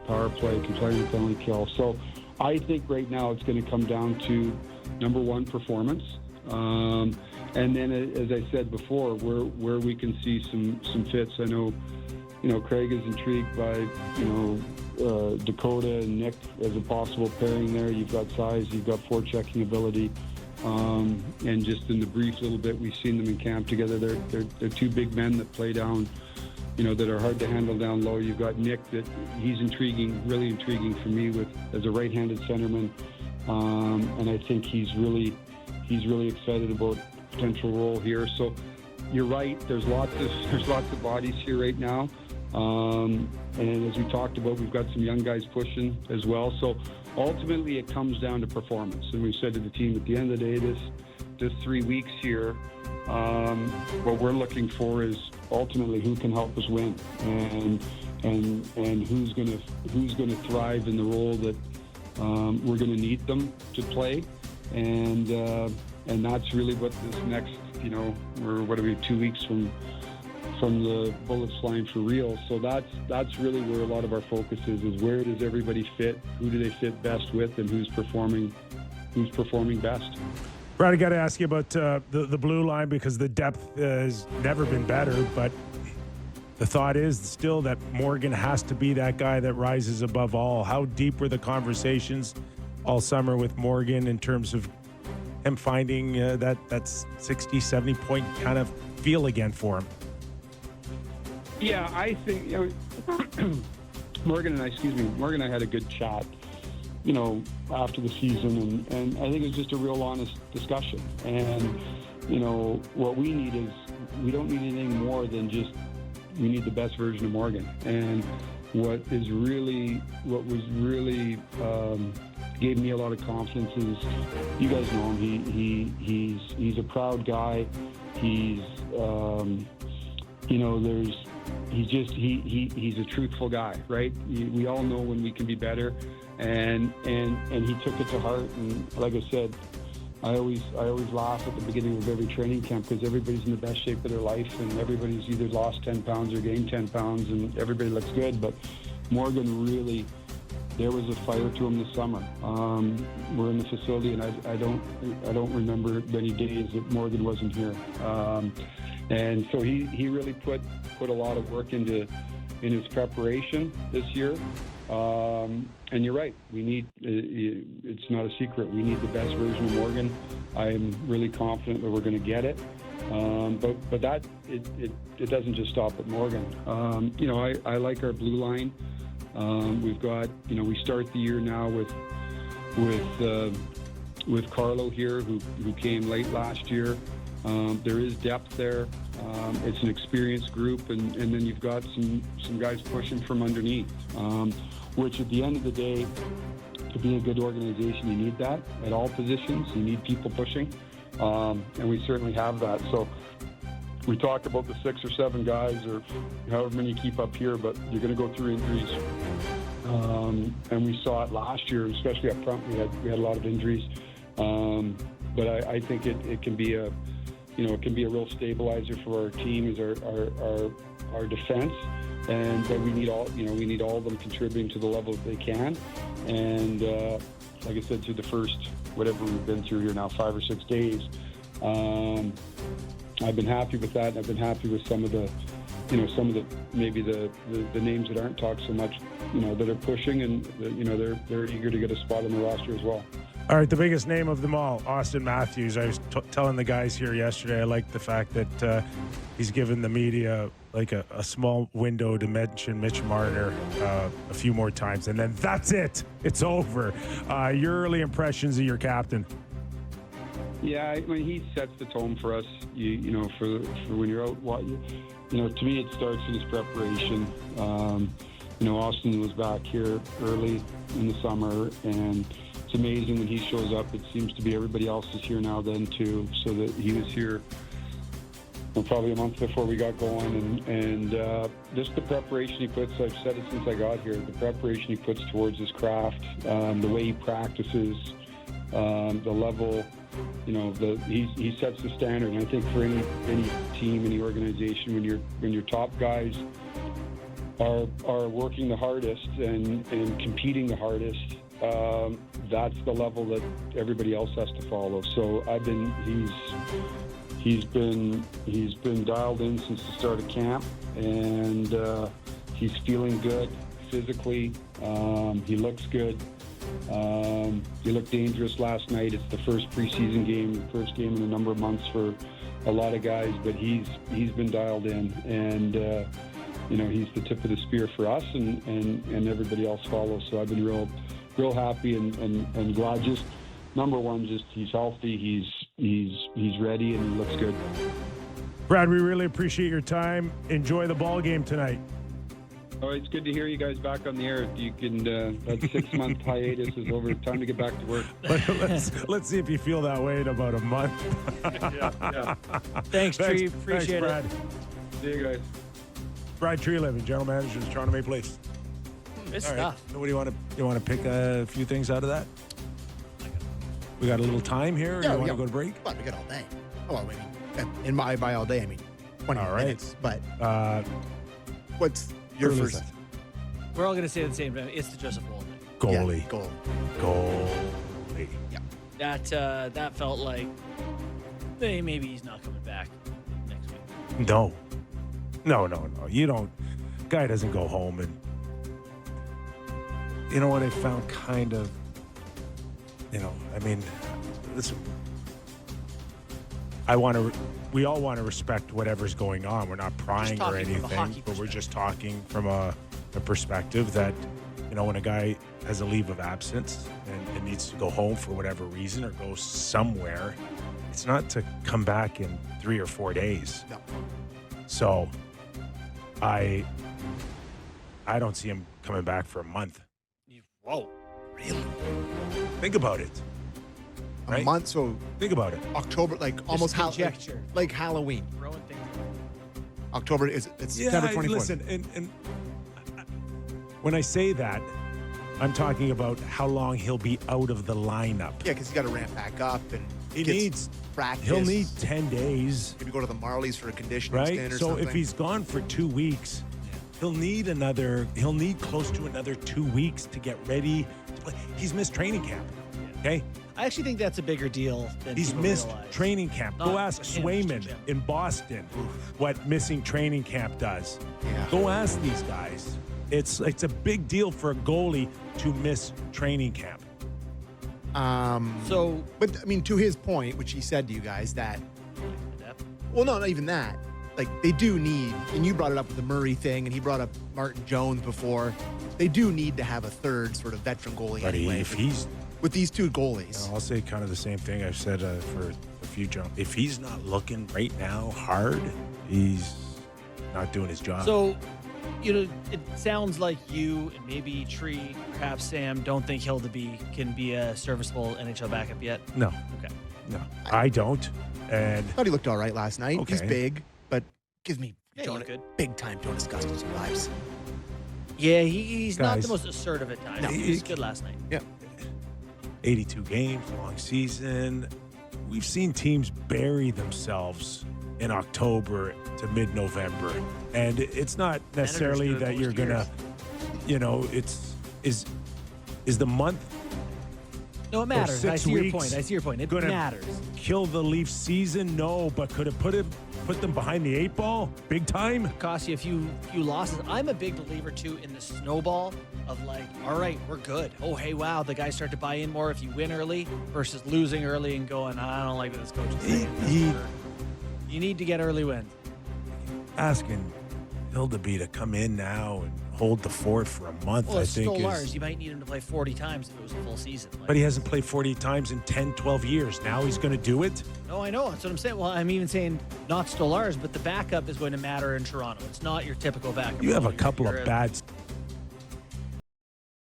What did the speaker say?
power play, can play on the penalty kill. So I think right now it's going to come down to, number one, performance. And then, as I said before, where we can see some fits. I know, Craig is intrigued by, Dakota and Nick as a possible pairing there. You've got size, you've got forechecking ability. And just in the brief little bit we've seen them in camp together, they're two big men that play down, that are hard to handle down low. You've got Nick, that he's intriguing, really intriguing for me as a right-handed centerman. And I think he's really excited about potential role here. So you're right. There's lots of bodies here right now. And as we talked about, we've got some young guys pushing as well. So ultimately, it comes down to performance. And we said to the team, at the end of the day, this 3 weeks here, what we're looking for is ultimately who can help us win, and who's gonna thrive in the role that we're gonna need them to play, and that's really what this next, we're 2 weeks from the Bullets flying for real. So that's really where a lot of our focus is where does everybody fit, who do they fit best with, and who's performing best. Brad, I got to ask you about the blue line, because the depth has never been better, but the thought is still that Morgan has to be that guy that rises above all. How deep were the conversations all summer with Morgan in terms of him finding that 60, 70 point kind of feel again for him? Yeah, I think Morgan and I had a good chat, after the season, and I think it was just a real honest discussion. And, what we need is, we don't need anything more than just, we need the best version of Morgan. And what was really gave me a lot of confidence is, you guys know him, he's a proud guy. He's, he's a truthful guy, right? We all know when we can be better, and he took it to heart. And like I said, I always laugh at the beginning of every training camp, because everybody's in the best shape of their life, and everybody's either lost 10 pounds or gained 10 pounds, and everybody looks good. But Morgan really, there was a fire to him this summer. We're in the facility, and I don't remember many days that Morgan wasn't here. And so he really put a lot of work in his preparation this year. And you're right, we need, it's not a secret, we need the best version of Morgan. I'm really confident that we're going to get it. But that, it doesn't just stop at Morgan. I like our blue line. We've got, we start the year now with Carlo here, who came late last year. There is depth there. It's an experienced group, and then you've got some guys pushing from underneath, which at the end of the day, to be a good organization, you need that at all positions. You need people pushing, and we certainly have that. So we talk about the 6 or 7 guys, or however many you keep up here, but you're going to go through injuries. And we saw it last year, especially up front. We had a lot of injuries, but I think it can be a real stabilizer for our team, is our defense, and that we need all of them contributing to the level that they can. And like I said, through the first, whatever we've been through here now, 5 or 6 days, I've been happy with that. And I've been happy with some of the maybe the names that aren't talked so much, that are pushing, and they're eager to get a spot on the roster as well. All right, the biggest name of them all, Austin Matthews. I was telling the guys here yesterday, I like the fact that he's given the media like a small window to mention Mitch Marner a few more times, and then that's it. It's over. Your early impressions of your captain. Yeah, I mean, he sets the tone for us. For when you're out, to me, it starts in his preparation. Austin was back here early in the summer, and it's amazing when he shows up. It seems to be everybody else is here now then too, so that he was here probably a month before we got going, and just the preparation he puts, I've said it since I got here, the preparation he puts towards his craft, the way he practices, the level, he sets the standard. And I think for any team, any organization, when your top guys are working the hardest and competing the hardest, that's the level that everybody else has to follow. So he's been dialed in since the start of camp, and he's feeling good physically. He looks good. He looked dangerous last night. It's the first preseason game, first game in a number of months for a lot of guys, but he's been dialed in, and he's the tip of the spear for us, and everybody else follows. So I've been real happy and glad. Just number one, just he's healthy, he's ready, and he looks good. Brad, we really appreciate your time. Enjoy the ball game tonight. Oh, it's good to hear you guys back on the air. If you can, that 6-month hiatus is over. Time to get back to work. Let's see if you feel that way in about a month. Yeah. Thanks, Tree. Appreciate Brad. it. See you guys. Brad Treelevin, General Manager of the Toronto Maple Leafs. Good All right. stuff. What do you want to pick a few things out of that? We got a little time here. Or Yeah, you want yeah. to go to break? But we got all day. Oh, I mean, by all day, I mean 20 All right. minutes. But what's Your your first We're all going to say the same thing. It's the Joseph Woll thing. goalie? Yeah, goal? Goalie. Yeah. That felt like maybe he's not coming back next week. No. You don't. Guy doesn't go home. And you know what I found kind of, listen, we all want to respect whatever's going on. We're not prying or talking from a anything, hockey but we're perspective. just talking from a perspective that, when a guy has a leave of absence and needs to go home for whatever reason or go somewhere, it's not to come back in 3 or 4 days. No. So I don't see him coming back for a month. Whoa. Really? Think about it. A Right? month? So Think about it. October, like almost conjecture. like Halloween. Throwing things October it's September 24th. Listen, and when I say that, I'm talking about how long he'll be out of the lineup. Yeah, because he's got to ramp back up and He gets needs practice. He'll need 10 days, maybe go to the Marlies for a conditioning right? stint or So something. if he's gone for 2 weeks, he'll need close to another 2 weeks to get ready to play. He's missed training camp. Okay? I actually think that's a bigger deal than He's people missed realize. training camp. Go Not ask for him, Swayman Jim. in Boston what missing training camp does. Yeah. Go ask these guys. It's a big deal for a goalie to miss training camp. So, But I mean, to his point, which he said to you guys, that well, no, not even that. Like they do need, and you brought it up with the Murray thing, and he brought up Martin Jones before. They do need to have a third sort of veteran goalie But anyway. if he's, with these two goalies, I'll say kind of the same thing I've said for a few jumps. If he's not looking right now hard, he's not doing his job. So, it sounds like you and maybe Tree, perhaps Sam, don't think can be a serviceable NHL backup yet. no, Okay. no, I don't. And thought he looked all right last night. He's Okay. big, but gives me Yeah, he looked good. big time Jonas Gustafsson vibes. Yeah, he's not Guys. the most assertive at times. No. He was good last night. Yeah. 82 games, long season. We've seen teams bury themselves in October to mid-November, and it's not necessarily do it that most you're gonna, is the month No, it matters. I 6 see your weeks point. I see your point. It gonna matters. kill the Leafs season? No, but could it put them behind the 8 ball big time? Cost you a few losses. I'm a big believer too in the snowball of like, all right, we're good. Oh, hey, wow, the guys start to buy in more if you win early versus losing early and going, I don't like what this coach is saying. You need to get early wins. Asking Hildeby to come in now and hold the fort for a month, Well, I it's think Stolarz. is. You might need him to play 40 times if it was a full season. Like, But he hasn't played 40 times in 10, 12 years. Now he's going to do it? no, I know. That's what I'm saying. Well, I'm even saying not Stolarz, but the backup is going to matter in Toronto. It's not your typical backup. You have a You're- couple you're of a- bad